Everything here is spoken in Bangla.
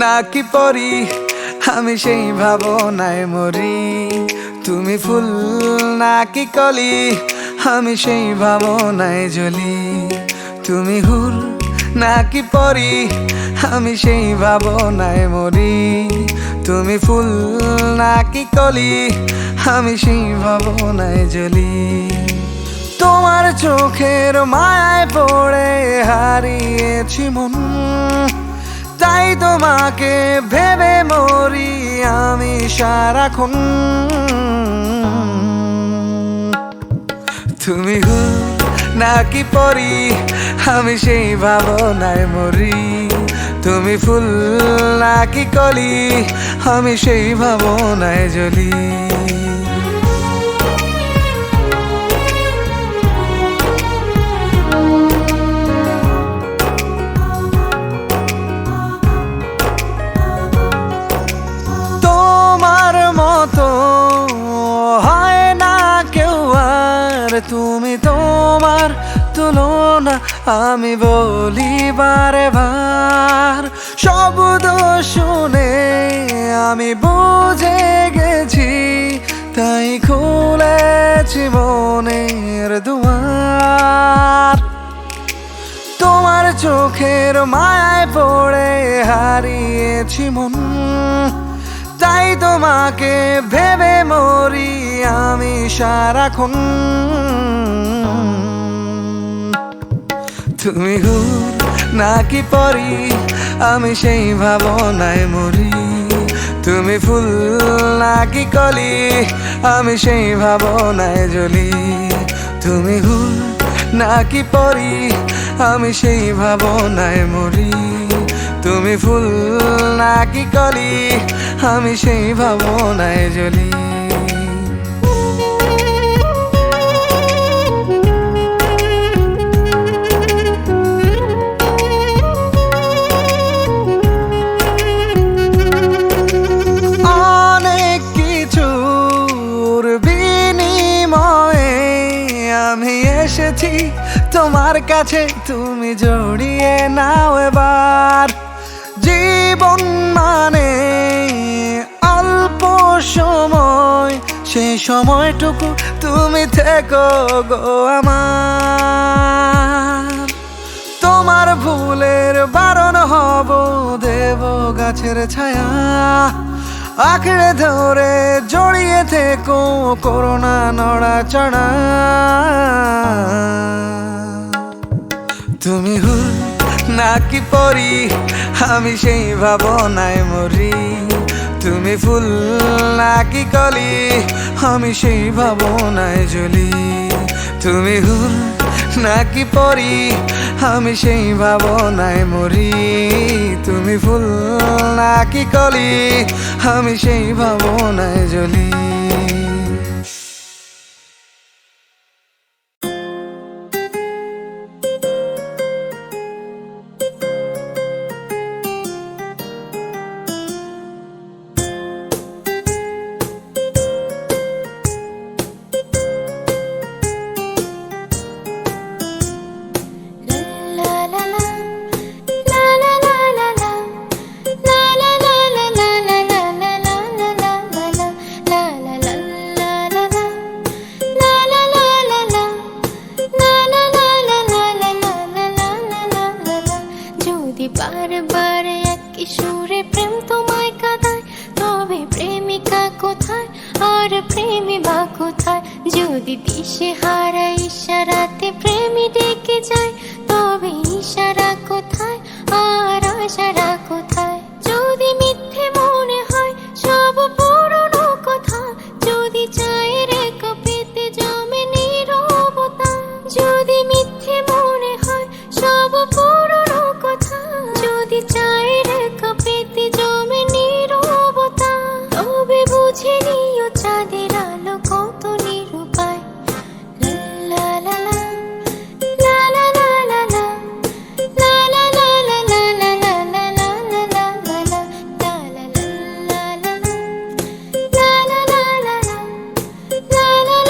নাকি পরি আমি সেই ভাবনায় মরি। তুমি ফুল নাকি কলি আমি সেই ভাবনায় জ্বলি। তুমি হুর নাকি পরি আমি সেই ভাবনায় মরি। তুমি ফুল নাকি কলি আমি সেই ভাবনায় জ্বলি। তোমার চোখের মায়ায় পড়ে হারিয়েছি মন, তাই তোমাকে ভেবে মরি আমি সারাক্ষণ। তুমি হুর নাকি পরি আমি সেই ভাবনায় মরি। তুমি ফুল নাকি কলি আমি সেই ভাবনায় জ্বলি। তোমার মতো হয় না কেউ আর, তুমি তোমার তুলনা আমি বলি বারে বার। শব্দ শুনে আমি বুঝে গেছি, তাই খুলেছি মনের দুয়ার। তোমার চোখের মায়ায় পড়ে হারিয়েছি মন, তাই তোমাকে ভেবে মরি আমি সারাক্ষণ। তুমি হুর নাকি পরি আমি সেই ভাবনায় মরি। তুমি ফুল নাকি কলি আমি সেই ভাবনায় জ্বলি। তুমি হুর নাকি পরি আমি সেই ভাবনায় মরি। তুমি ফুল নাকি কলি আমি সেই ভাবনায় জ্বলি। অনেক কিছুর বিনিময়ে আমি এসেছি তোমার কাছে, তুমি জড়িয়ে নাও এবার। জীবন মানে অল্প সময়, সেই সময়টুকু তুমি থেকো গো আমার। তোমার ভুলের বারণ হব দেব গাছের ছায়া, আঁকড়ে ধরে জড়িয়ে থেকো করোনা নড়াচড়া। তুমি হুর নাকি পরি আমি সেই ভাবনায় মরি। তুমি ফুল নাকি কলি আমি সেই ভাবনায় জ্বলি। তুমি হুর নাকি পরি আমি সেই ভাবনায় মরি। তুমি ফুল নাকি কলি আমি সেই ভাবনায় জ্বলি। বারবার একই সুরে প্রেম তোমায় কাঁদায়, তবে প্রেমিকা কোথায় আর প্রেমী বা কোথায়? যদি দিশে হারা ইশারাতে প্রেমী ডেকে যায়, তবে ইশারা কোথায় আর আশারা কোথায়? যদি মিথ্যে মনে হয় সব পুরনো কথা, যদি